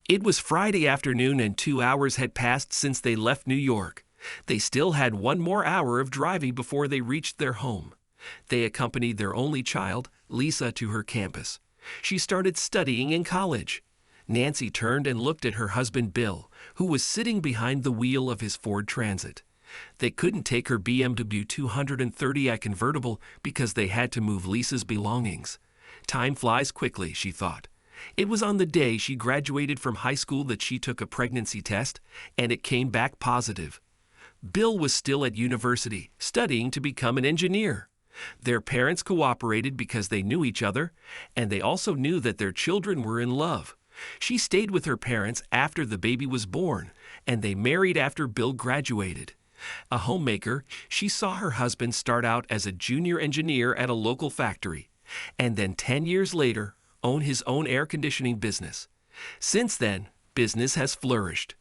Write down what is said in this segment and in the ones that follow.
It was Friday afternoon and 2 hours had passed since they left New York. They still had one more hour of driving before they reached their home. They accompanied their only child, Lisa, to her campus. She started studying in college. Nancy turned and looked at her husband Bill, who was sitting behind the wheel of his Ford Transit. They couldn't take her BMW 230i convertible because they had to move Lisa's belongings. Time flies quickly, she thought. It was on the day she graduated from high school that she took a pregnancy test, and it came back positive. Bill was still at university, studying to become an engineer. Their parents cooperated because they knew each other, and they also knew that their children were in love. She stayed with her parents after the baby was born, and they married after Bill graduated. A homemaker, she saw her husband start out as a junior engineer at a local factory, and then 10 years later, own his own air conditioning business. Since then, business has flourished.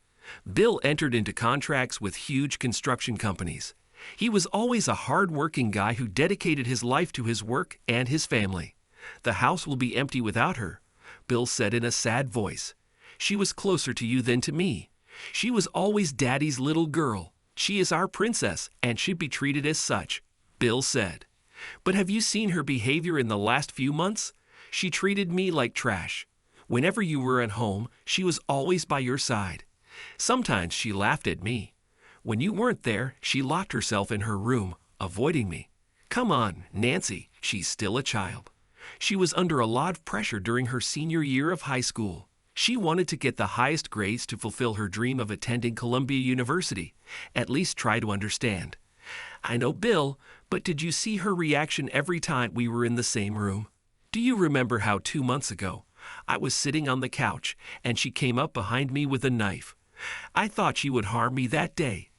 Bill entered into contracts with huge construction companies. He was always a hard-working guy who dedicated his life to his work and his family. "The house will be empty without her," Bill said in a sad voice. "She was closer to you than to me. She was always Daddy's little girl. She is our princess and should be treated as such," Bill said. "But have you seen her behavior in the last few months? She treated me like trash. Whenever you were at home, she was always by your side. Sometimes she laughed at me. When you weren't there, she locked herself in her room, avoiding me. Come on, Nancy, she's still a child. She was under a lot of pressure during her senior year of high school. She wanted to get the highest grades to fulfill her dream of attending Columbia University. At least try to understand. I know, Bill, but did you see her reaction every time we were in the same room? Do you remember how 2 months ago I was sitting on the couch and she came up behind me with a knife? I thought she would harm me that day.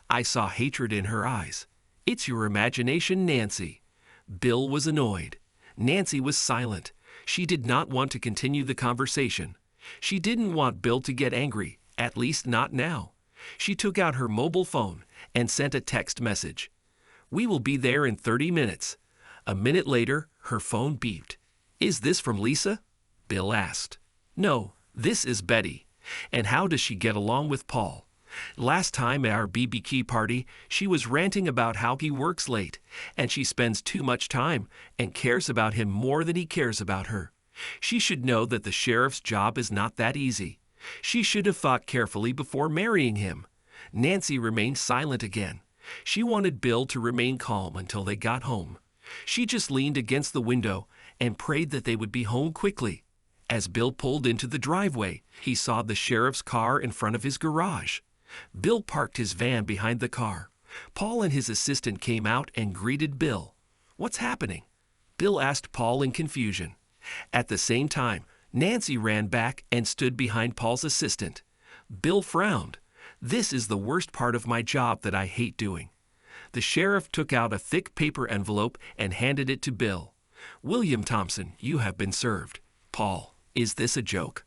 I saw hatred in her eyes. It's your imagination, Nancy." Bill was annoyed. Nancy was silent. She did not want to continue the conversation. She didn't want Bill to get angry, at least not now. She took out her mobile phone and sent a text message. "We will be there in 30 minutes. A minute later, her phone beeped. "Is this from Lisa?" Bill asked. "No, this is Betty. And how does she get along with Paul? Last time at our BBQ party, she was ranting about how he works late, and she spends too much time and cares about him more than he cares about her. She should know that the sheriff's job is not that easy. She should have thought carefully before marrying him." Nancy remained silent again. She wanted Bill to remain calm until they got home. She just leaned against the window and prayed that they would be home quickly. As Bill pulled into the driveway, he saw the sheriff's car in front of his garage. Bill parked his van behind the car. Paul and his assistant came out and greeted Bill. "What's happening?" Bill asked Paul in confusion. At the same time, Nancy ran back and stood behind Paul's assistant. Bill frowned. "This is the worst part of my job that I hate doing." The sheriff took out a thick paper envelope and handed it to Bill. "William Thompson, you have been served." "Paul, is this a joke?"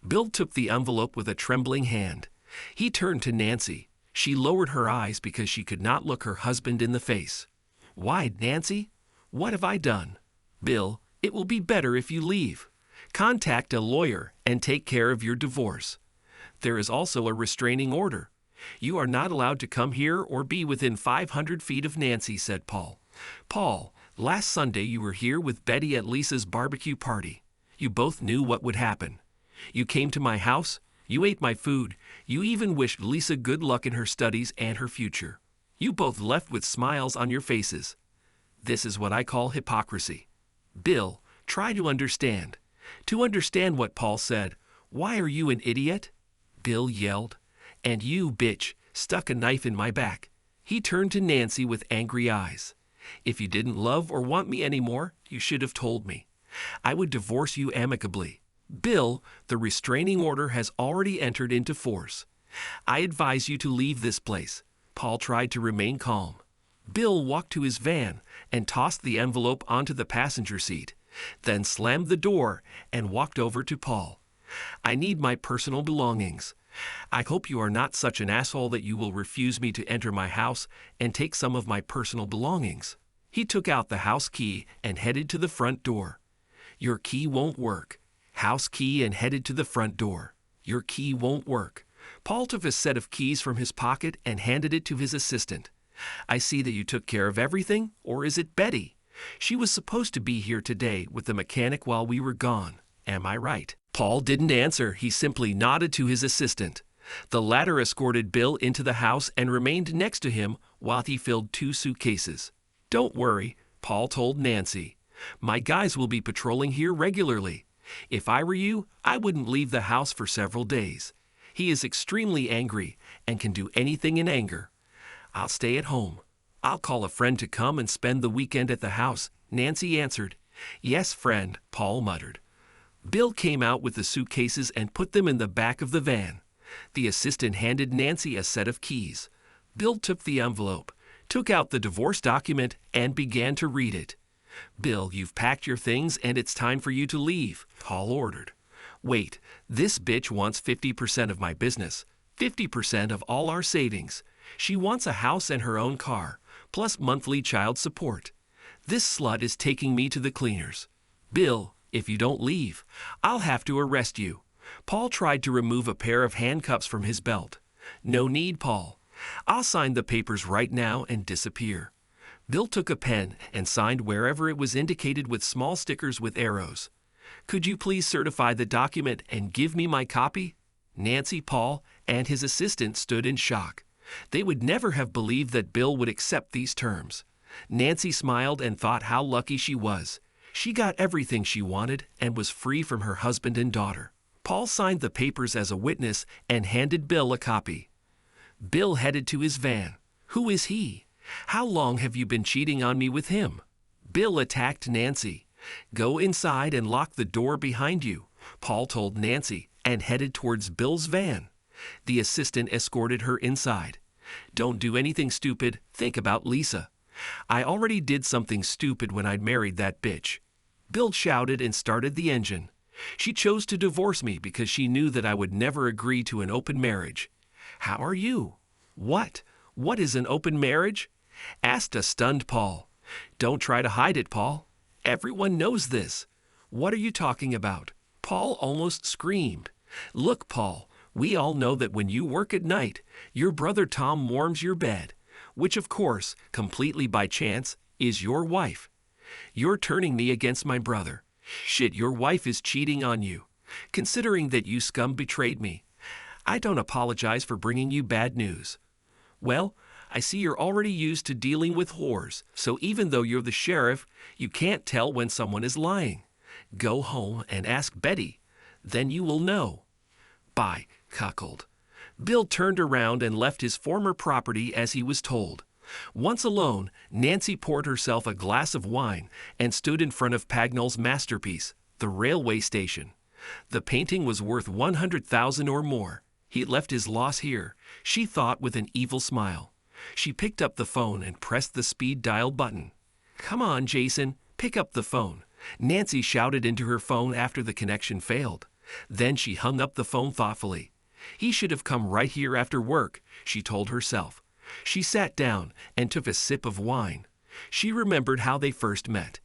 Bill took the envelope with a trembling hand. He turned to Nancy. She lowered her eyes because she could not look her husband in the face. "Why, Nancy? What have I done?" "Bill, it will be better if you leave. Contact a lawyer and take care of your divorce. There is also a restraining order. You are not allowed to come here or be within 500 feet of Nancy," said Paul. "Paul, last Sunday you were here with Betty at Lisa's barbecue party. You both knew what would happen. You came to my house, you ate my food, you even wished Lisa good luck in her studies and her future. You both left with smiles on your faces. This is what I call hypocrisy. Bill, try to understand. To understand what Paul said, why are you an idiot?" Bill yelled. "And you, bitch, stuck a knife in my back." He turned to Nancy with angry eyes. "If you didn't love or want me anymore, you should have told me. I would divorce you amicably. Bill, the restraining order has already entered into force. I advise you to leave this place." Paul tried to remain calm. Bill walked to his van and tossed the envelope onto the passenger seat, then slammed the door and walked over to Paul. "I need my personal belongings. I hope you are not such an asshole that you will refuse me to enter my house and take some of my personal belongings." He took out the house key and headed to the front door. "Your key won't work." House key and headed to the front door. Your key won't work." Paul took a set of keys from his pocket and handed it to his assistant. "I see that you took care of everything, or is it Betty? She was supposed to be here today with the mechanic while we were gone. Am I right?" Paul didn't answer. He simply nodded to his assistant. The latter escorted Bill into the house and remained next to him while he filled 2 suitcases. "Don't worry," Paul told Nancy. "My guys will be patrolling here regularly. If I were you, I wouldn't leave the house for several days. He is extremely angry and can do anything in anger. I'll stay at home. I'll call a friend to come and spend the weekend at the house," Nancy answered. "Yes, friend," Paul muttered. Bill came out with the suitcases and put them in the back of the van. The assistant handed Nancy a set of keys. Bill took the envelope, took out the divorce document, and began to read it. "Bill, you've packed your things and it's time for you to leave," Paul ordered. "Wait, this bitch wants 50% of my business, 50% of all our savings. She wants a house and her own car, plus monthly child support. This slut is taking me to the cleaners. Bill, if you don't leave, I'll have to arrest you." Paul tried to remove a pair of handcuffs from his belt. "No need, Paul. I'll sign the papers right now and disappear." Bill took a pen and signed wherever it was indicated with small stickers with arrows. "Could you please certify the document and give me my copy?" Nancy, Paul, and his assistant stood in shock. They would never have believed that Bill would accept these terms. Nancy smiled and thought how lucky she was. She got everything she wanted and was free from her husband and daughter. Paul signed the papers as a witness and handed Bill a copy. Bill headed to his van. "Who is he? How long have you been cheating on me with him?" Bill attacked Nancy. "Go inside and lock the door behind you," Paul told Nancy, and headed towards Bill's van. The assistant escorted her inside. "Don't do anything stupid. Think about Lisa. I already did something stupid when I married that bitch." Bill shouted and started the engine. "She chose to divorce me because she knew that I would never agree to an open marriage." "How are you?" "What? What is an open marriage?" asked a stunned Paul. "Don't try to hide it, Paul. Everyone knows this." "What are you talking about?" Paul almost screamed. "Look, Paul, we all know that when you work at night, your brother Tom warms your bed, which of course, completely by chance, is your wife. You're turning me against my brother. Shit, your wife is cheating on you. Considering that you scum betrayed me, I don't apologize for bringing you bad news. Well, I see you're already used to dealing with whores, so even though you're the sheriff, you can't tell when someone is lying. Go home and ask Betty. Then you will know." "Bye," cuckold. Bill turned around and left his former property as he was told. Once alone, Nancy poured herself a glass of wine and stood in front of Pagnol's masterpiece, the railway station. The painting was worth 100,000 or more. He left his loss here, she thought with an evil smile. She picked up the phone and pressed the speed dial button. "Come on, Jason, pick up the phone," Nancy shouted into her phone after the connection failed. Then she hung up the phone thoughtfully. "He should have come right here after work," she told herself. She sat down and took a sip of wine. She remembered how they first met.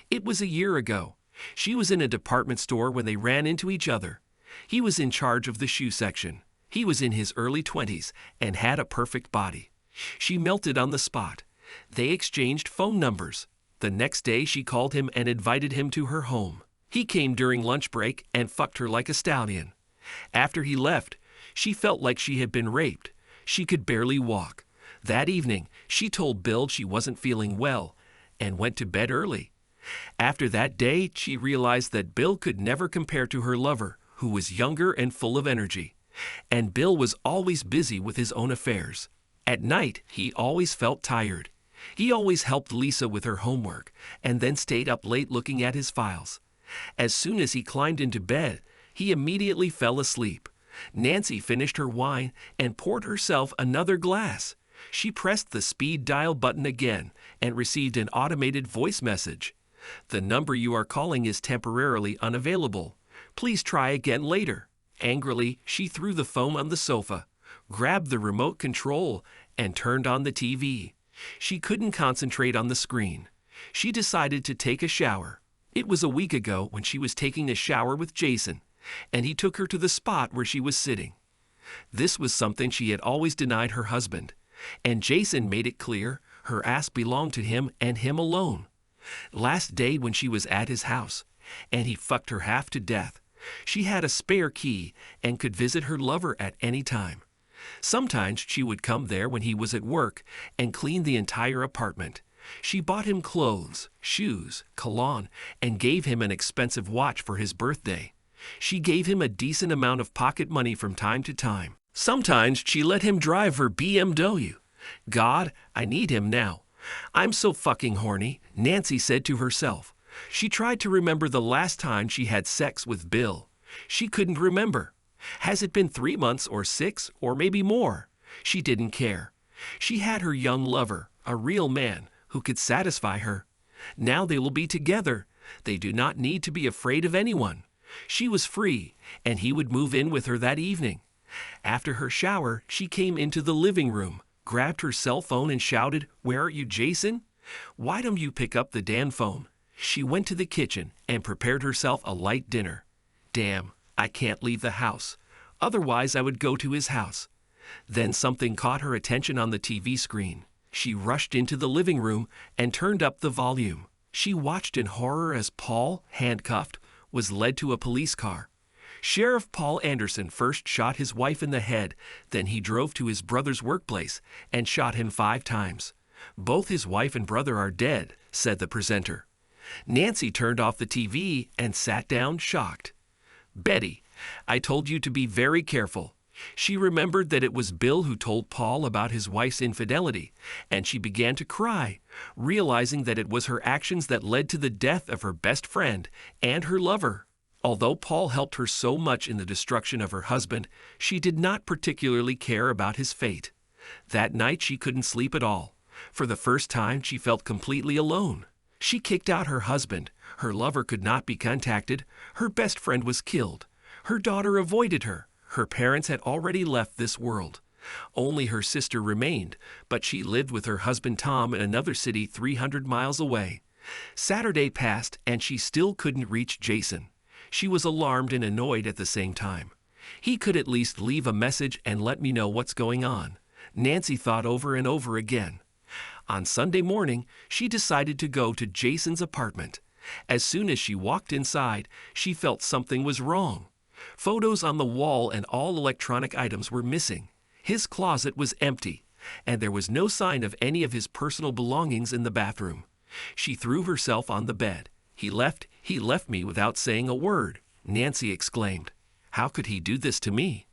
It was a year ago. She was in a department store when they ran into each other. He was in charge of the shoe section. He was in his early 20s and had a perfect body. She melted on the spot. They exchanged phone numbers. The next day she called him and invited him to her home. He came during lunch break and fucked her like a stallion. After he left, she felt like she had been raped. She could barely walk. That evening, she told Bill she wasn't feeling well and went to bed early. After that day, she realized that Bill could never compare to her lover, who was younger and full of energy. And Bill was always busy with his own affairs. At night, he always felt tired. He always helped Lisa with her homework and then stayed up late looking at his files. As soon as he climbed into bed, he immediately fell asleep. Nancy finished her wine and poured herself another glass. She pressed the speed dial button again and received an automated voice message. "The number you are calling is temporarily unavailable. Please try again later." Angrily, she threw the phone on the sofa, grabbed the remote control, and turned on the TV. She couldn't concentrate on the screen. She decided to take a shower. It was a week ago when she was taking a shower with Jason. and he took her to the spot where she was sitting. This was something she had always denied her husband, and Jason made it clear her ass belonged to him and him alone. Last day when she was at his house, and he fucked her half to death, she had a spare key and could visit her lover at any time. Sometimes she would come there when he was at work and clean the entire apartment. She bought him clothes, shoes, cologne, and gave him an expensive watch for his birthday. She gave him a decent amount of pocket money from time to time. Sometimes she let him drive her BMW. God, I need him now. I'm so fucking horny, Nancy said to herself. She tried to remember the last time she had sex with Bill. She couldn't remember. Has it been 3 months or 6 or maybe more? She didn't care. She had her young lover, a real man, who could satisfy her. Now they will be together. They do not need to be afraid of anyone. She was free, and he would move in with her that evening. After her shower, she came into the living room, grabbed her cell phone and shouted, "Where are you, Jason? Why don't you pick up the damn phone?" She went to the kitchen and prepared herself a light dinner. Damn, I can't leave the house. Otherwise, I would go to his house. Then something caught her attention on the TV screen. She rushed into the living room and turned up the volume. She watched in horror as Paul, handcuffed, was led to a police car. Sheriff Paul Anderson first shot his wife in the head, then he drove to his brother's workplace and shot him 5 times. Both his wife and brother are dead, said the presenter. Nancy turned off the TV and sat down shocked. Betty, I told you to be very careful. She remembered that it was Bill who told Paul about his wife's infidelity, and she began to cry, realizing that it was her actions that led to the death of her best friend and her lover. Although Paul helped her so much in the destruction of her husband, she did not particularly care about his fate. That night she couldn't sleep at all. For the first time, she felt completely alone. She kicked out her husband. Her lover could not be contacted. Her best friend was killed. Her daughter avoided her. Her parents had already left this world. Only her sister remained, but she lived with her husband Tom in another city 300 miles away. Saturday passed, and she still couldn't reach Jason. She was alarmed and annoyed at the same time. He could at least leave a message and let me know what's going on. Nancy thought over and over again. On Sunday morning, she decided to go to Jason's apartment. As soon as she walked inside, she felt something was wrong. Photos on the wall and all electronic items were missing. His closet was empty, and there was no sign of any of his personal belongings in the bathroom. She threw herself on the bed. He left me without saying a word, Nancy exclaimed. How could he do this to me?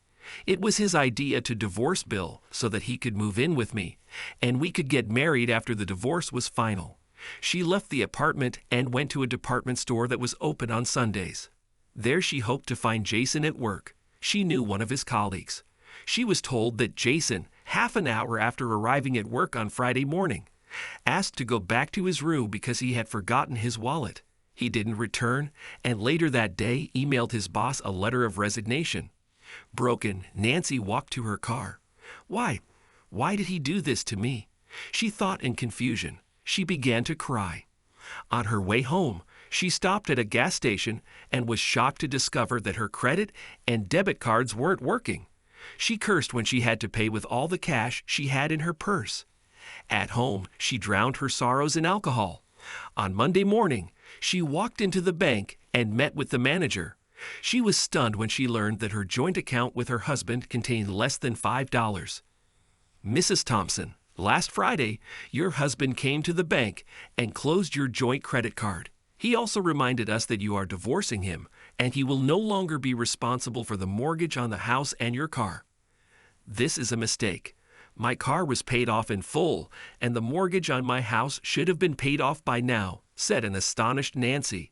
It was his idea to divorce Bill so that he could move in with me, and we could get married after the divorce was final. She left the apartment and went to a department store that was open on Sundays. There she hoped to find Jason at work. She knew one of his colleagues. She was told that Jason, half an hour after arriving at work on Friday morning, asked to go back to his room because he had forgotten his wallet. He didn't return, and later that day emailed his boss a letter of resignation. Broken, Nancy walked to her car. Why did he do this to me? She thought in confusion. She began to cry. On her way home, she stopped at a gas station and was shocked to discover that her credit and debit cards weren't working. She cursed when she had to pay with all the cash she had in her purse. At home, she drowned her sorrows in alcohol. On Monday morning, she walked into the bank and met with the manager. She was stunned when she learned that her joint account with her husband contained less than $5. Mrs. Thompson, last Friday, your husband came to the bank and closed your joint credit card. He also reminded us that you are divorcing him, and he will no longer be responsible for the mortgage on the house and your car. This is a mistake. My car was paid off in full, and the mortgage on my house should have been paid off by now, said an astonished Nancy.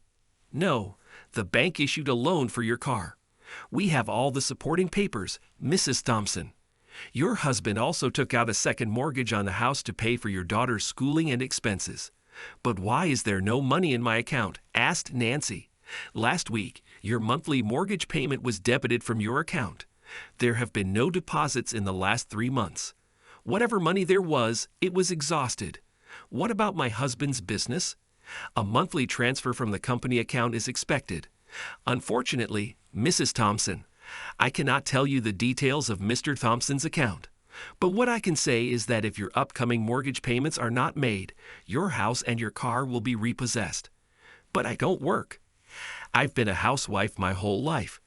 No, the bank issued a loan for your car. We have all the supporting papers, Mrs. Thompson. Your husband also took out a second mortgage on the house to pay for your daughter's schooling and expenses. But why is there no money in my account? Asked Nancy. Last week, your monthly mortgage payment was debited from your account. There have been no deposits in the last 3 months. Whatever money there was, it was exhausted. What about my husband's business? A monthly transfer from the company account is expected. Unfortunately, Mrs. Thompson, I cannot tell you the details of Mr. Thompson's account. But what I can say is that if your upcoming mortgage payments are not made, your house and your car will be repossessed. But I don't work. I've been a housewife my whole life.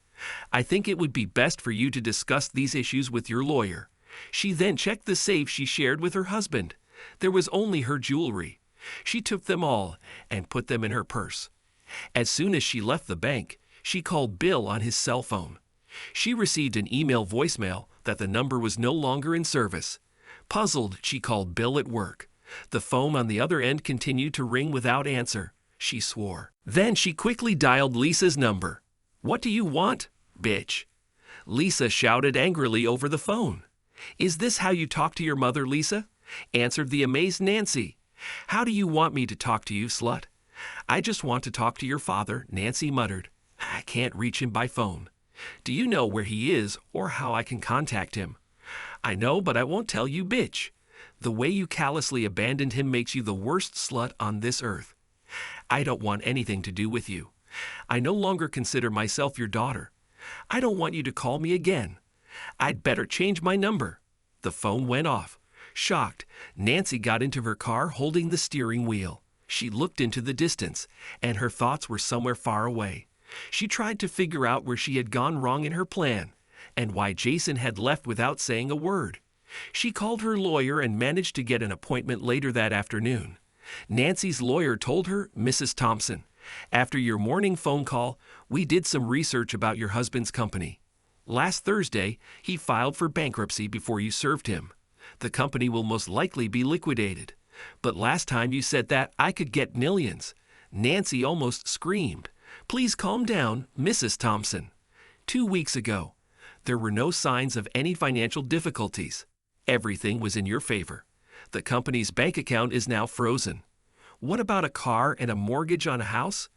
I think it would be best for you to discuss these issues with your lawyer. She then checked the safe she shared with her husband. There was only her jewelry. She took them all and put them in her purse. As soon as she left the bank, she called Bill on his cell phone. She received an email voicemail that the number was no longer in service. Puzzled, she called Bill at work. The phone on the other end continued to ring without answer. She swore. Then she quickly dialed Lisa's number. "What do you want, bitch?" Lisa shouted angrily over the phone. "Is this how you talk to your mother, Lisa?" answered the amazed Nancy. "How do you want me to talk to you, slut?" "I just want to talk to your father," Nancy muttered. "I can't reach him by phone." "Do you know where he is or how I can contact him?" "I know, but I won't tell you, bitch. The way you callously abandoned him makes you the worst slut on this earth. I don't want anything to do with you. I no longer consider myself your daughter. I don't want you to call me again. I'd better change my number." The phone went off. Shocked, Nancy got into her car holding the steering wheel. She looked into the distance, and her thoughts were somewhere far away. She tried to figure out where she had gone wrong in her plan, and why Jason had left without saying a word. She called her lawyer and managed to get an appointment later that afternoon. Nancy's lawyer told her, "Mrs. Thompson, after your morning phone call, we did some research about your husband's company. Last Thursday, he filed for bankruptcy before you served him. The company will most likely be liquidated. But last time you said that I could get millions." Nancy almost screamed. "Please calm down, Mrs. Thompson. 2 weeks ago, there were no signs of any financial difficulties. Everything was in your favor. The company's bank account is now frozen. What about a car and a mortgage on a house?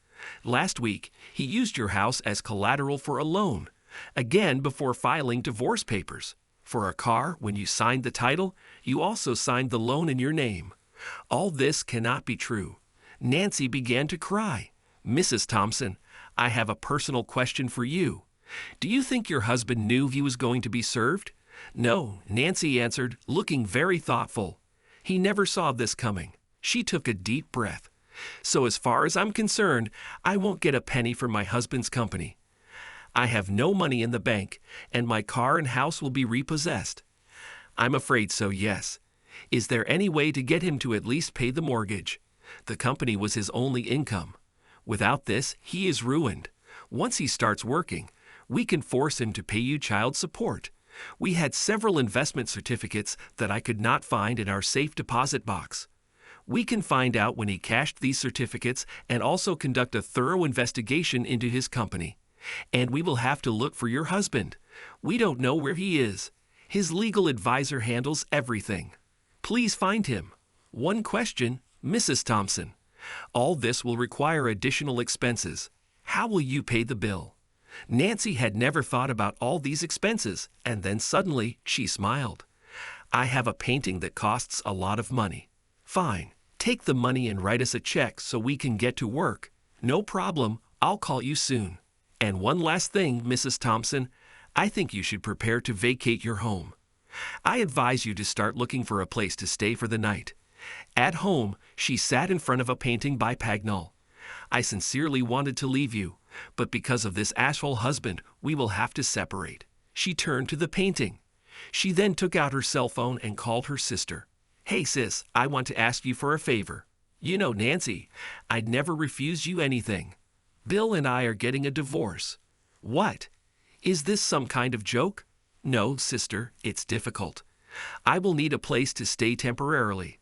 Last week, he used your house as collateral for a loan, again before filing divorce papers. For a car, when you signed the title, you also signed the loan in your name. All this cannot be true." Nancy began to cry. "Mrs. Thompson, I have a personal question for you. Do you think your husband knew he was going to be served?" "No," Nancy answered, looking very thoughtful. "He never saw this coming." She took a deep breath. "So as far as I'm concerned, I won't get a penny from my husband's company. I have no money in the bank, and my car and house will be repossessed." "I'm afraid so, yes. Is there any way to get him to at least pay the mortgage? The company was his only income. Without this, he is ruined. Once he starts working, we can force him to pay you child support. We had several investment certificates that I could not find in our safe deposit box. We can find out when he cashed these certificates and also conduct a thorough investigation into his company. And we will have to look for your husband. We don't know where he is. His legal advisor handles everything. Please find him. One question, Mrs. Thompson. All this will require additional expenses. How will you pay the bill?" Nancy had never thought about all these expenses, and then suddenly she smiled. "I have a painting that costs a lot of money." "Fine. Take the money and write us a check so we can get to work." "No problem. I'll call you soon. And one last thing, Mrs. Thompson. I think you should prepare to vacate your home. I advise you to start looking for a place to stay for the night." At home, she sat in front of a painting by Pagnol. "I sincerely wanted to leave you, but because of this asshole husband, we will have to separate." She turned to the painting. She then took out her cell phone and called her sister. "Hey sis, I want to ask you for a favor. You know, Nancy, I'd never refuse you anything. Bill and I are getting a divorce." "What? Is this some kind of joke?" "No, sister, it's difficult. I will need a place to stay temporarily.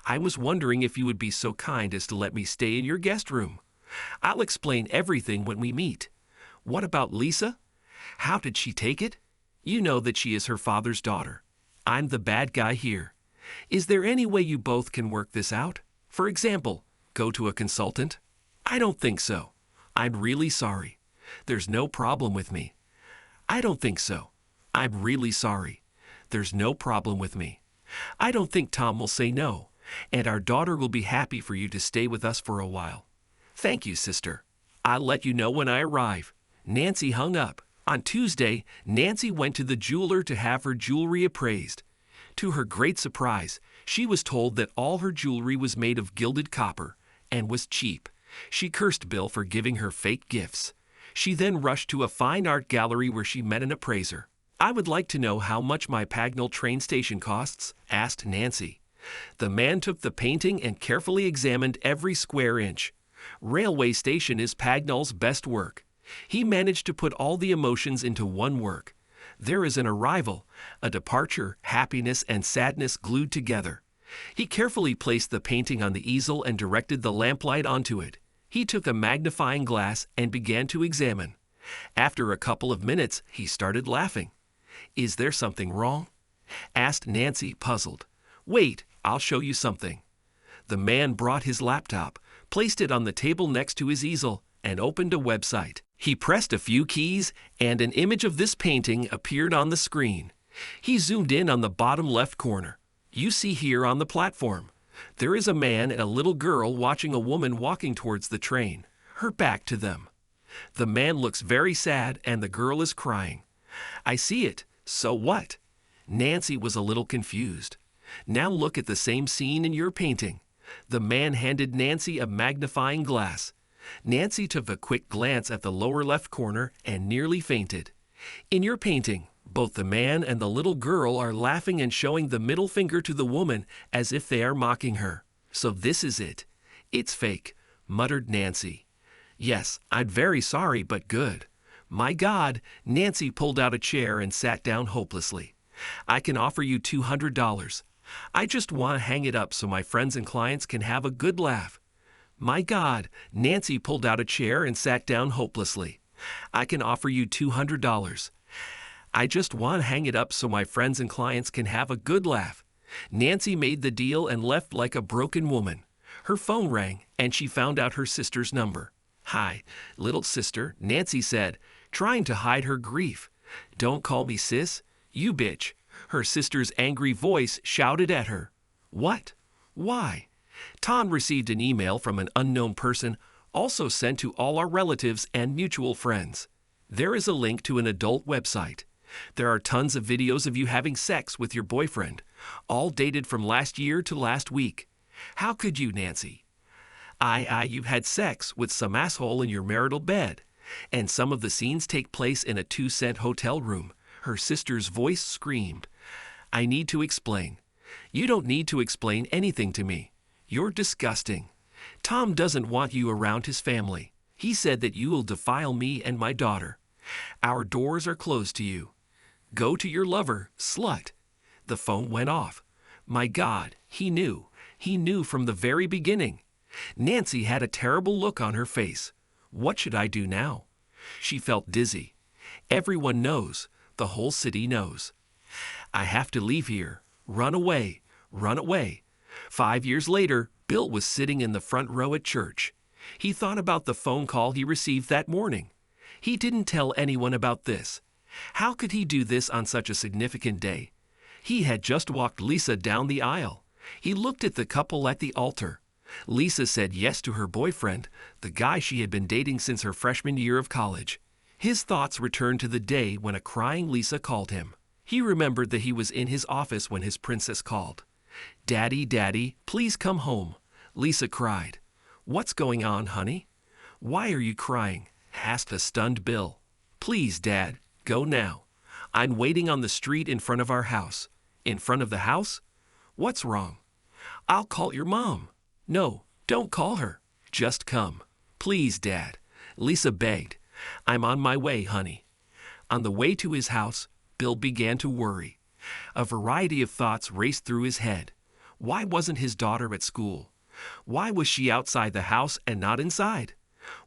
I was wondering if you would be so kind as to let me stay in your guest room. I'll explain everything when we meet. What about Lisa? How did she take it? You know that she is her father's daughter. I'm the bad guy here. Is there any way you both can work this out? For example, go to a consultant?" "I don't think so. I'm really sorry. There's no problem with me." "I don't think so. I'm really sorry. There's no problem with me. I don't think Tom will say no, and our daughter will be happy for you to stay with us for a while." "Thank you, sister. I'll let you know when I arrive." Nancy hung up. On Tuesday, Nancy went to the jeweler to have her jewelry appraised. To her great surprise, she was told that all her jewelry was made of gilded copper and was cheap. She cursed Bill for giving her fake gifts. She then rushed to a fine art gallery where she met an appraiser. "I would like to know how much my Pagnell train station costs," asked Nancy. The man took the painting and carefully examined every square inch. "Railway station is Pagnell's best work. He managed to put all the emotions into one work. There is an arrival, a departure, happiness, and sadness glued together." He carefully placed the painting on the easel and directed the lamplight onto it. He took a magnifying glass and began to examine. After a couple of minutes, he started laughing. "Is there something wrong?" asked Nancy, puzzled. "Wait, I'll show you something." The man brought his laptop, placed it on the table next to his easel, and opened a website. He pressed a few keys, and an image of this painting appeared on the screen. He zoomed in on the bottom left corner. You see here on the platform, there is a man and a little girl watching a woman walking towards the train, her back to them. The man looks very sad and the girl is crying. "I see it. So what?" Nancy was a little confused. "Now look at the same scene in your painting." The man handed Nancy a magnifying glass. Nancy took a quick glance at the lower left corner and nearly fainted. "In your painting, both the man and the little girl are laughing and showing the middle finger to the woman as if they are mocking her. So this is it. It's fake," muttered Nancy. "Yes, I'm very sorry, but good." "My God," Nancy pulled out a chair and sat down hopelessly. "I can offer you $200. I just want to hang it up so my friends and clients can have a good laugh." "My God," Nancy pulled out a chair and sat down hopelessly. "I can offer you $200. I just want to hang it up so my friends and clients can have a good laugh." Nancy made the deal and left like a broken woman. Her phone rang, and she found out her sister's number. "Hi, little sister," Nancy said, trying to hide her grief. "Don't call me sis, you bitch," her sister's angry voice shouted at her. "What? Why?" Tom received an email from an unknown person, also sent to all our relatives and mutual friends. There is a link to an adult website. There are tons of videos of you having sex with your boyfriend, all dated from last year to last week. How could you, Nancy? You've had sex with some asshole in your marital bed, and some of the scenes take place in a 2-cent hotel room. Her sister's voice screamed. "I need to explain." "You don't need to explain anything to me. You're disgusting. Tom doesn't want you around his family. He said that you will defile me and my daughter. Our doors are closed to you. Go to your lover, slut." The phone went off. My God, he knew. He knew from the very beginning. Nancy had a terrible look on her face. What should I do now? She felt dizzy. Everyone knows. The whole city knows. I have to leave here. Run away. Run away. 5 years later, Bill was sitting in the front row at church. He thought about the phone call he received that morning. He didn't tell anyone about this. How could he do this on such a significant day? He had just walked Lisa down the aisle. He looked at the couple at the altar. Lisa said yes to her boyfriend, the guy she had been dating since her freshman year of college. His thoughts returned to the day when a crying Lisa called him. He remembered that he was in his office when his princess called. "Daddy, Daddy, please come home," Lisa cried. "What's going on, honey?" "Why are you crying?" asked a stunned Bill. "Please, Dad, go now. I'm waiting on the street in front of our house." "In front of the house? What's wrong?" "I'll call your mom." "No, don't call her. Just come. Please, Dad," Lisa begged. "I'm on my way, honey." On the way to his house, Bill began to worry. A variety of thoughts raced through his head. Why wasn't his daughter at school? Why was she outside the house and not inside?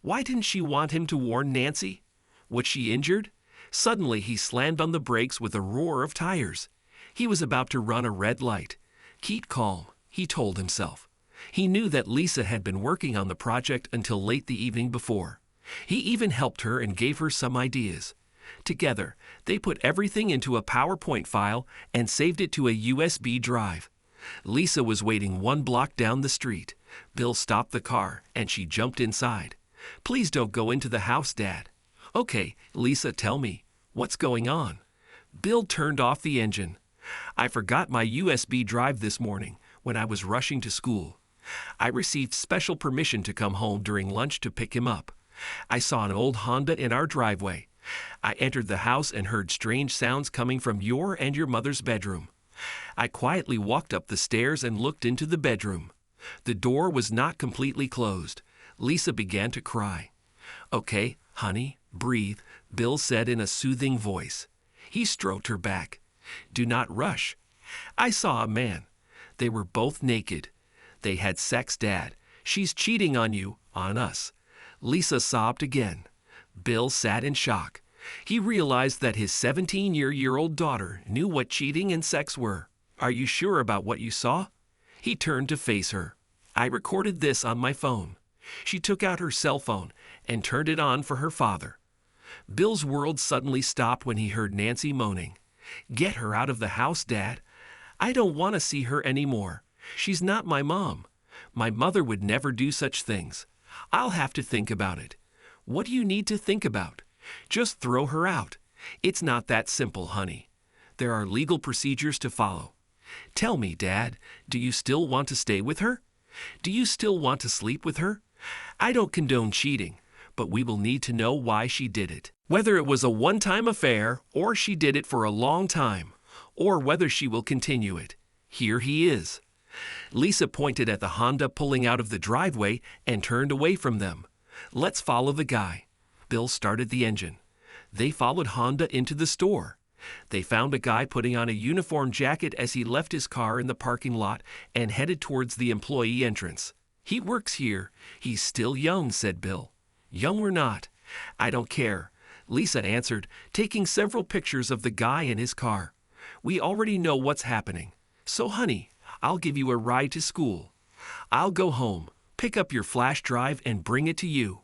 Why didn't she want him to warn Nancy? Was she injured? Suddenly he slammed on the brakes with a roar of tires. He was about to run a red light. Keep calm, he told himself. He knew that Lisa had been working on the project until late the evening before. He even helped her and gave her some ideas. Together, they put everything into a PowerPoint file and saved it to a USB drive. Lisa was waiting 1 block down the street. Bill stopped the car, and she jumped inside. Please don't go into the house, Dad. Okay, Lisa, tell me, what's going on? Bill turned off the engine. I forgot my USB drive this morning when I was rushing to school. I received special permission to come home during lunch to pick him up. I saw an old Honda in our driveway. I entered the house and heard strange sounds coming from your and your mother's bedroom. I quietly walked up the stairs and looked into the bedroom. The door was not completely closed. Lisa began to cry. Okay, honey, breathe, Bill said in a soothing voice. He stroked her back. Do not rush. I saw a man. They were both naked. They had sex, Dad. She's cheating on you, on us. Lisa sobbed again. Bill sat in shock. He realized that his 17-year-old daughter knew what cheating and sex were. Are you sure about what you saw? He turned to face her. I recorded this on my phone. She took out her cell phone and turned it on for her father. Bill's world suddenly stopped when he heard Nancy moaning. Get her out of the house, Dad. I don't want to see her anymore. She's not my mom. My mother would never do such things. I'll have to think about it. What do you need to think about? Just throw her out. It's not that simple, honey. There are legal procedures to follow. Tell me, Dad, do you still want to stay with her? Do you still want to sleep with her? I don't condone cheating, but we will need to know why she did it. Whether it was a one-time affair, or she did it for a long time, or whether she will continue it. Here he is. Lisa pointed at the Honda pulling out of the driveway and turned away from them. Let's follow the guy. Bill started the engine. They followed Honda into the store. They found a guy putting on a uniform jacket as he left his car in the parking lot and headed towards the employee entrance. He works here. He's still young, said Bill. Young or not, I don't care, Lisa answered, taking several pictures of the guy in his car. We already know what's happening. So, honey, I'll give you a ride to school. I'll go home, pick up your flash drive and bring it to you.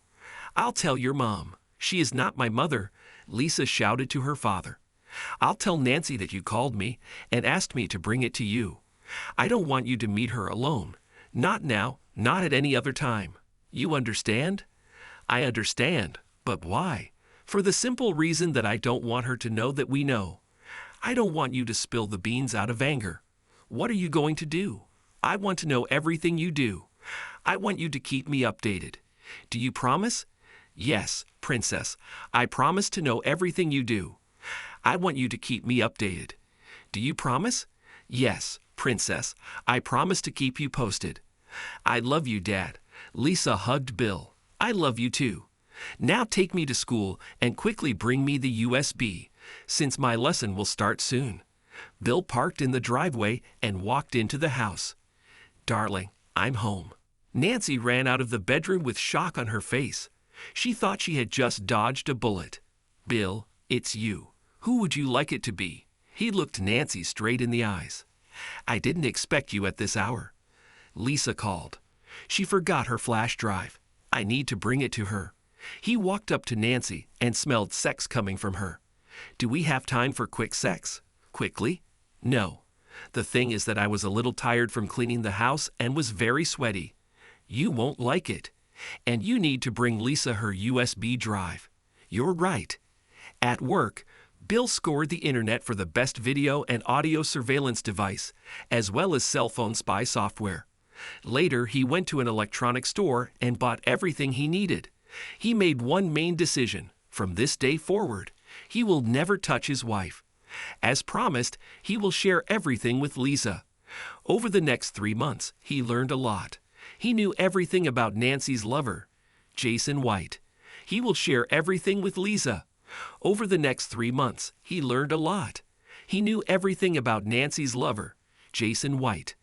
I'll tell your mom. She is not my mother, Lisa shouted to her father. I'll tell Nancy that you called me and asked me to bring it to you. I don't want you to meet her alone. Not now, not at any other time. You understand? I understand, but why? For the simple reason that I don't want her to know that we know. I don't want you to spill the beans out of anger. What are you going to do? I want to know everything you do. I want you to keep me updated. Do you promise? Yes, Princess. I promise to know everything you do. I want you to keep me updated. Do you promise? Yes, Princess. I promise to keep you posted. I love you, Dad. Lisa hugged Bill. I love you too. Now take me to school and quickly bring me the USB, since my lesson will start soon. Bill parked in the driveway and walked into the house. Darling, I'm home. Nancy ran out of the bedroom with shock on her face. She thought she had just dodged a bullet. Bill, it's you. Who would you like it to be? He looked Nancy straight in the eyes. I didn't expect you at this hour. Lisa called. She forgot her flash drive. I need to bring it to her. He walked up to Nancy and smelled sex coming from her. Do we have time for quick sex? Quickly? No. The thing is that I was a little tired from cleaning the house and was very sweaty. You won't like it. And you need to bring Lisa her USB drive. You're right. At work, Bill scored the internet for the best video and audio surveillance device, as well as cell phone spy software. Later, he went to an electronics store and bought everything he needed. He made one main decision. From this day forward, he will never touch his wife. As promised, he will share everything with Lisa. Over the next 3 months, he learned a lot. He knew everything about Nancy's lover, Jason White. He will share everything with Lisa. Over the next 3 months, he learned a lot. He knew everything about Nancy's lover, Jason White.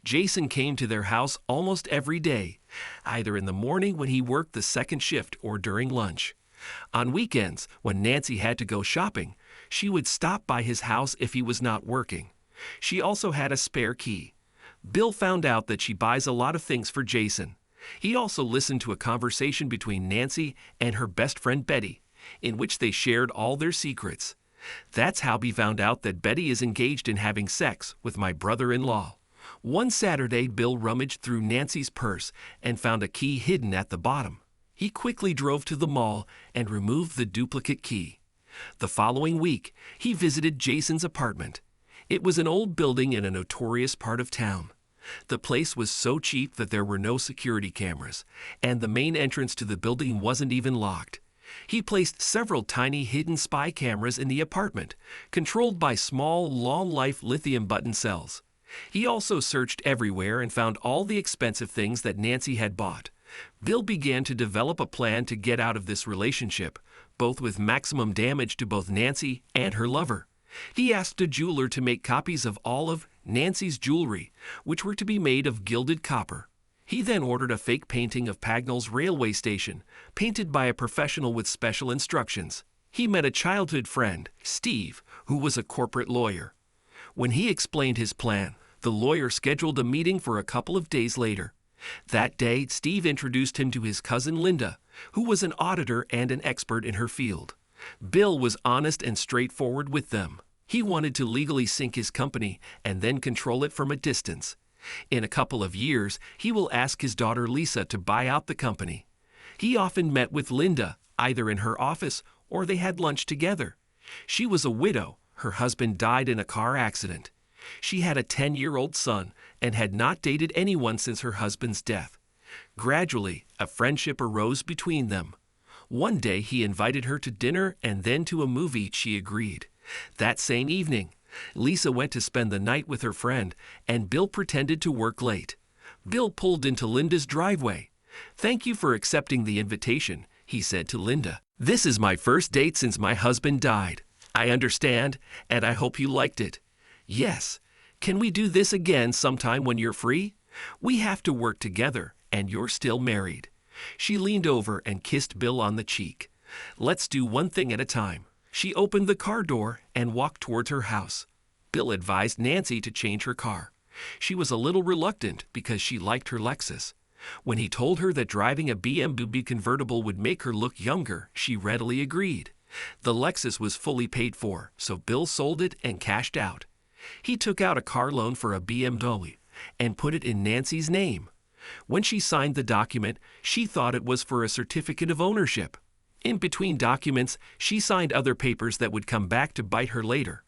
Jason came to their house almost every day, either in the morning when he worked the second shift or during lunch. On weekends, when Nancy had to go shopping, she would stop by his house if he was not working. She also had a spare key. Bill found out that she buys a lot of things for Jason. He also listened to a conversation between Nancy and her best friend Betty, in which they shared all their secrets. That's how he found out that Betty is engaged in having sex with my brother-in-law. One Saturday, Bill rummaged through Nancy's purse and found a key hidden at the bottom. He quickly drove to the mall and removed the duplicate key. The following week, he visited Jason's apartment. It was an old building in a notorious part of town. The place was so cheap that there were no security cameras, and the main entrance to the building wasn't even locked. He placed several tiny hidden spy cameras in the apartment, controlled by small, long-life lithium button cells. He also searched everywhere and found all the expensive things that Nancy had bought. Bill began to develop a plan to get out of this relationship, both with maximum damage to both Nancy and her lover. He asked a jeweler to make copies of all of Nancy's jewelry, which were to be made of gilded copper. He then ordered a fake painting of Pagnell's railway station, painted by a professional with special instructions. He met a childhood friend, Steve, who was a corporate lawyer. When he explained his plan, the lawyer scheduled a meeting for a couple of days later. That day, Steve introduced him to his cousin Linda, who was an auditor and an expert in her field. Bill was honest and straightforward with them. He wanted to legally sink his company and then control it from a distance. In a couple of years, he will ask his daughter Lisa to buy out the company. He often met with Linda, either in her office or they had lunch together. She was a widow. Her husband died in a car accident. She had a 10-year-old son and had not dated anyone since her husband's death. Gradually, a friendship arose between them. One day, he invited her to dinner and then to a movie. She agreed. That same evening, Lisa went to spend the night with her friend, and Bill pretended to work late. Bill pulled into Linda's driveway. "Thank you for accepting the invitation," he said to Linda. "This is my first date since my husband died. I understand, and I hope you liked it." "Yes. Can we do this again sometime when you're free? We have to work together, and you're still married." She leaned over and kissed Bill on the cheek. "Let's do one thing at a time." She opened the car door and walked towards her house. Bill advised Nancy to change her car. She was a little reluctant because she liked her Lexus. When he told her that driving a BMW convertible would make her look younger, she readily agreed. The Lexus was fully paid for, so Bill sold it and cashed out. He took out a car loan for a BMW and put it in Nancy's name. When she signed the document, she thought it was for a certificate of ownership. In between documents, she signed other papers that would come back to bite her later.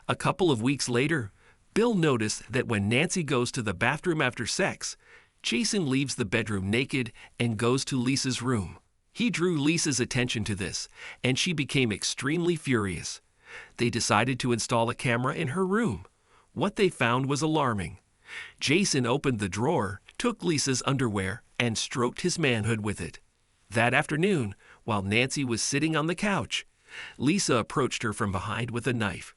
A couple of weeks later, Bill noticed that when Nancy goes to the bathroom after sex, Jason leaves the bedroom naked and goes to Lisa's room. He drew Lisa's attention to this, and she became extremely furious. They decided to install a camera in her room. What they found was alarming. Jason opened the drawer, took Lisa's underwear, and stroked his manhood with it. That afternoon, while Nancy was sitting on the couch, Lisa approached her from behind with a knife.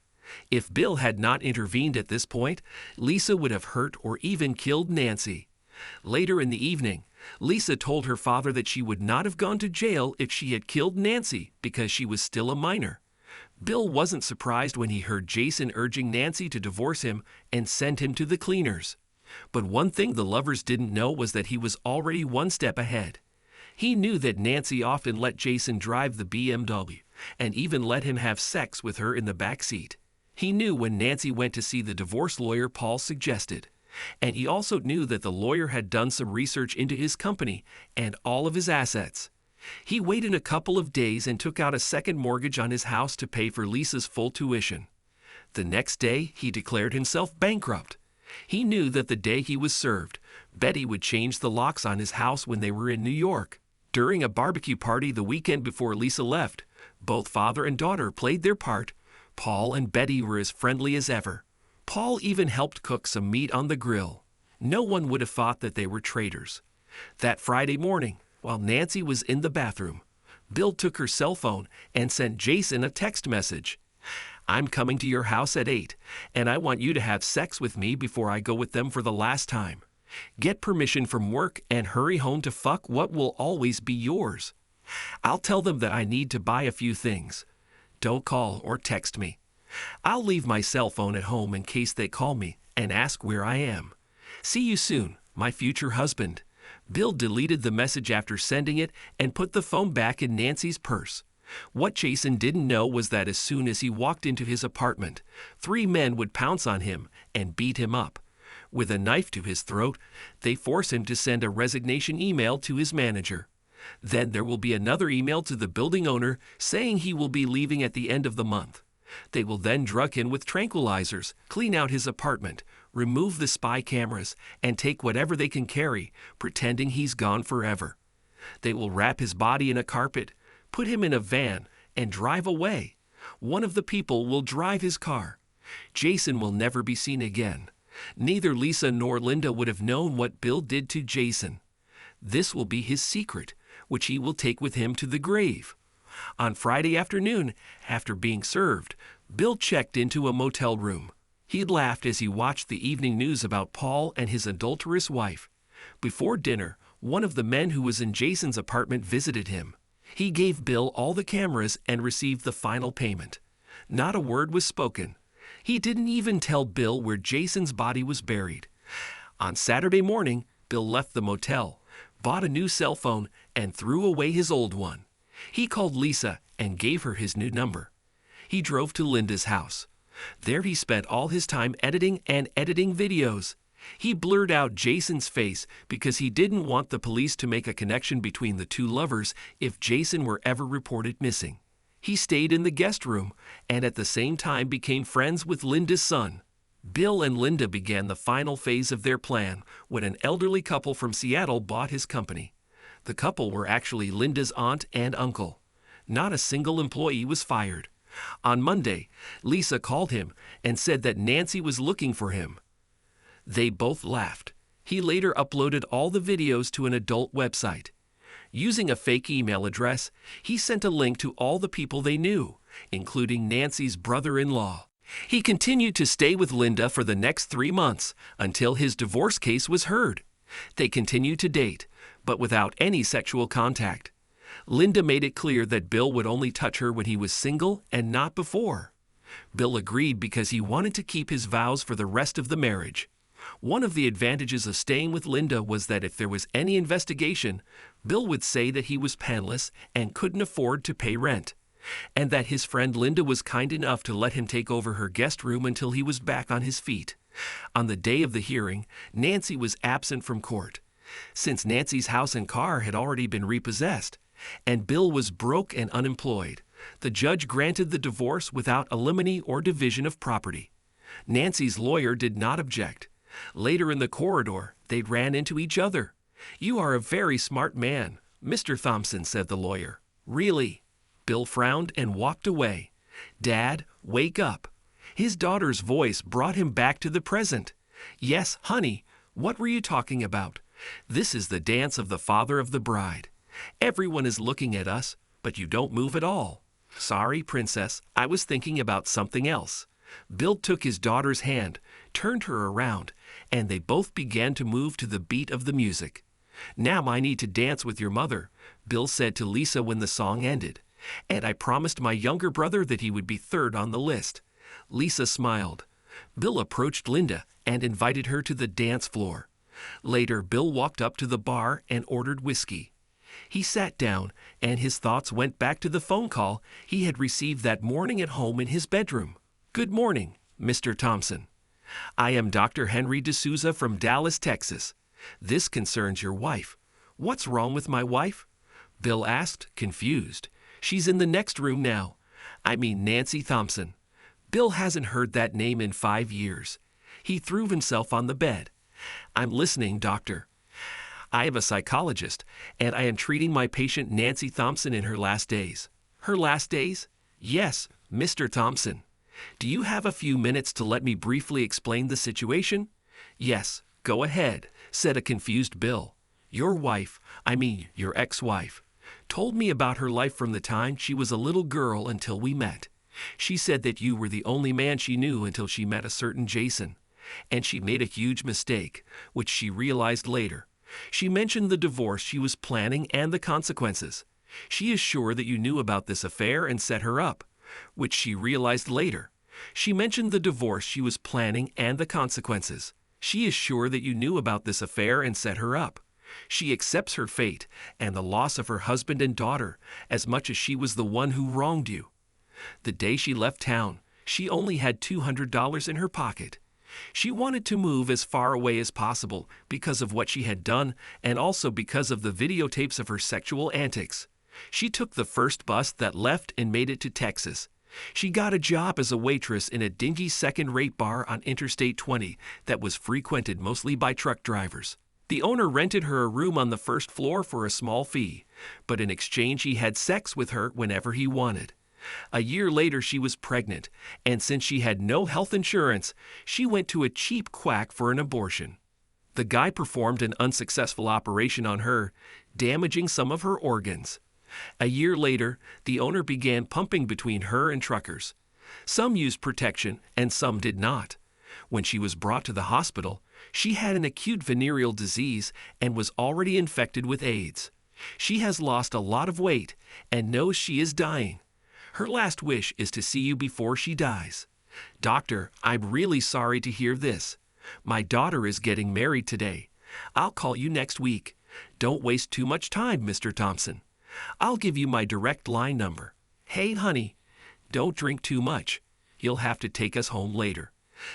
If Bill had not intervened at this point, Lisa would have hurt or even killed Nancy. Later in the evening, Lisa told her father that she would not have gone to jail if she had killed Nancy because she was still a minor. Bill wasn't surprised when he heard Jason urging Nancy to divorce him and send him to the cleaners. But one thing the lovers didn't know was that he was already one step ahead. He knew that Nancy often let Jason drive the BMW and even let him have sex with her in the back seat. He knew when Nancy went to see the divorce lawyer Paul suggested. And he also knew that the lawyer had done some research into his company and all of his assets. He waited a couple of days and took out a second mortgage on his house to pay for Lisa's full tuition. The next day, he declared himself bankrupt. He knew that the day he was served, Betty would change the locks on his house when they were in New York. During a barbecue party the weekend before Lisa left, both father and daughter played their part. Paul and Betty were as friendly as ever. Paul even helped cook some meat on the grill. No one would have thought that they were traitors. That Friday morning, while Nancy was in the bathroom, Bill took her cell phone and sent Jason a text message. "I'm coming to your house at 8, and I want you to have sex with me before I go with them for the last time. Get permission from work and hurry home to fuck what will always be yours. I'll tell them that I need to buy a few things. Don't call or text me. I'll leave my cell phone at home in case they call me and ask where I am. See you soon, my future husband." Bill deleted the message after sending it and put the phone back in Nancy's purse. What Jason didn't know was that as soon as he walked into his apartment, 3 men would pounce on him and beat him up. With a knife to his throat, they force him to send a resignation email to his manager. Then there will be another email to the building owner saying he will be leaving at the end of the month. They will then drug him with tranquilizers, clean out his apartment, remove the spy cameras, and take whatever they can carry, pretending he's gone forever. They will wrap his body in a carpet, put him in a van, and drive away. One of the people will drive his car. Jason will never be seen again. Neither Lisa nor Linda would have known what Bill did to Jason. This will be his secret, which he will take with him to the grave. On Friday afternoon, after being served, Bill checked into a motel room. He laughed as he watched the evening news about Paul and his adulterous wife. Before dinner, one of the men who was in Jason's apartment visited him. He gave Bill all the cameras and received the final payment. Not a word was spoken. He didn't even tell Bill where Jason's body was buried. On Saturday morning, Bill left the motel, bought a new cell phone, and threw away his old one. He called Lisa and gave her his new number. He drove to Linda's house. There he spent all his time editing videos. He blurred out Jason's face because he didn't want the police to make a connection between the two lovers if Jason were ever reported missing. He stayed in the guest room and at the same time became friends with Linda's son. Bill and Linda began the final phase of their plan when an elderly couple from Seattle bought his company. The couple were actually Linda's aunt and uncle. Not a single employee was fired. On Monday, Lisa called him and said that Nancy was looking for him. They both laughed. He later uploaded all the videos to an adult website. Using a fake email address, he sent a link to all the people they knew, including Nancy's brother-in-law. He continued to stay with Linda for the next 3 months until his divorce case was heard. They continued to date, but without any sexual contact. Linda made it clear that Bill would only touch her when he was single and not before. Bill agreed because he wanted to keep his vows for the rest of the marriage. One of the advantages of staying with Linda was that if there was any investigation, Bill would say that he was penniless and couldn't afford to pay rent, and that his friend Linda was kind enough to let him take over her guest room until he was back on his feet. On the day of the hearing, Nancy was absent from court. Since Nancy's house and car had already been repossessed, and Bill was broke and unemployed, the judge granted the divorce without alimony or division of property. Nancy's lawyer did not object. Later in the corridor, they ran into each other. "You are a very smart man, Mr. Thompson," said the lawyer. "Really?" Bill frowned and walked away. "Dad, wake up." His daughter's voice brought him back to the present. "Yes, honey, what were you talking about? This is the dance of the father of the bride. Everyone is looking at us, but you don't move at all." "Sorry, princess, I was thinking about something else." Bill took his daughter's hand, turned her around, and they both began to move to the beat of the music. "Now I need to dance with your mother," Bill said to Lisa when the song ended. "And I promised my younger brother that he would be third on the list." Lisa smiled. Bill approached Linda and invited her to the dance floor. Later, Bill walked up to the bar and ordered whiskey. He sat down, and his thoughts went back to the phone call he had received that morning at home in his bedroom. "Good morning, Mr. Thompson. I am Dr. Henry D'Souza from Dallas, Texas. This concerns your wife." "What's wrong with my wife?" Bill asked, confused. "She's in the next room now. I mean Nancy Thompson." Bill hasn't heard that name in 5 years. He threw himself on the bed. "I'm listening, doctor. I am a psychologist, and I am treating my patient Nancy Thompson in her last days." "Her last days?" "Yes, Mr. Thompson. Do you have a few minutes to let me briefly explain the situation?" "Yes, go ahead," said a confused Bill. "Your wife, your ex-wife, told me about her life from the time she was a little girl until we met. She said that you were the only man she knew until she met a certain Jason, and she made a huge mistake, which she realized later. She mentioned the divorce she was planning and the consequences. She is sure that you knew about this affair and set her up, which she realized later. She mentioned the divorce she was planning and the consequences. She is sure that you knew about this affair and set her up. She accepts her fate and the loss of her husband and daughter as much as she was the one who wronged you. The day she left town, she only had $200 in her pocket. She wanted to move as far away as possible because of what she had done and also because of the videotapes of her sexual antics. She took the first bus that left and made it to Texas. She got a job as a waitress in a dingy second-rate bar on Interstate 20 that was frequented mostly by truck drivers. The owner rented her a room on the first floor for a small fee, but in exchange he had sex with her whenever he wanted. A year later she was pregnant, and since she had no health insurance, she went to a cheap quack for an abortion. The guy performed an unsuccessful operation on her, damaging some of her organs. A year later, the owner began pumping between her and truckers. Some used protection and some did not. When she was brought to the hospital, she had an acute venereal disease and was already infected with AIDS. She has lost a lot of weight and knows she is dying. Her last wish is to see you before she dies. Doctor, I'm really sorry to hear this. My daughter is getting married today. I'll call you next week. Don't waste too much time, Mr. Thompson. I'll give you my direct line number. Hey, honey, don't drink too much. You'll have to take us home later.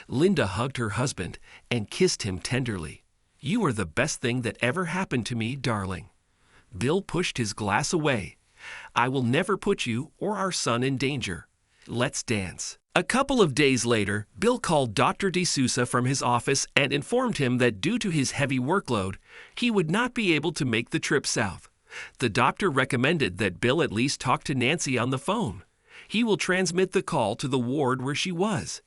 Linda hugged her husband and kissed him tenderly. You are the best thing that ever happened to me, darling. Bill pushed his glass away. I will never put you or our son in danger. Let's dance. A couple of days later, Bill called Dr. D'Souza from his office and informed him that due to his heavy workload, he would not be able to make the trip south. The doctor recommended that Bill at least talk to Nancy on the phone. He will transmit the call to the ward where she was.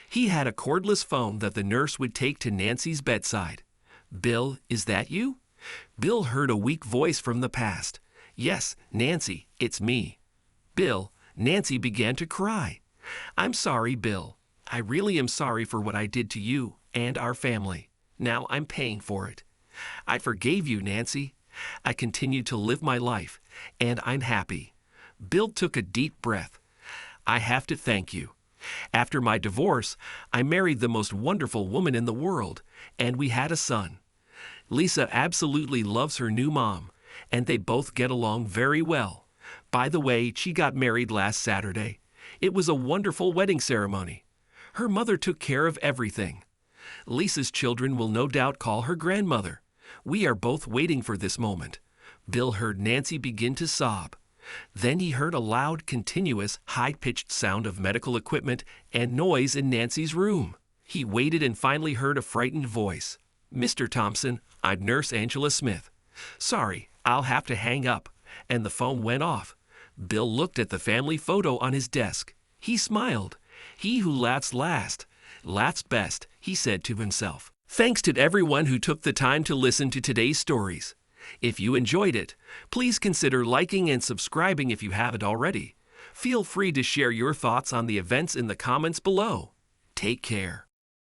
He had a cordless phone that the nurse would take to Nancy's bedside. Bill, is that you? Bill heard a weak voice from the past. Yes, Nancy, it's me. Bill, Nancy began to cry. I'm sorry, Bill. I really am sorry for what I did to you and our family. Now I'm paying for it. I forgave you, Nancy. I continue to live my life, and I'm happy. Bill took a deep breath. I have to thank you. After my divorce, I married the most wonderful woman in the world, and we had a son. Lisa absolutely loves her new mom, and they both get along very well. By the way, she got married last Saturday. It was a wonderful wedding ceremony. Her mother took care of everything. Lisa's children will no doubt call her grandmother. We are both waiting for this moment. Bill heard Nancy begin to sob. Then he heard a loud, continuous, high-pitched sound of medical equipment and noise in Nancy's room. He waited and finally heard a frightened voice. Mr. Thompson, I'm Nurse Angela Smith. Sorry, I'll have to hang up. And the phone went off. Bill looked at the family photo on his desk. He smiled. He who laughs last, laughs best, he said to himself. Thanks to everyone who took the time to listen to today's stories. If you enjoyed it, please consider liking and subscribing if you haven't already. Feel free to share your thoughts on the events in the comments below. Take care.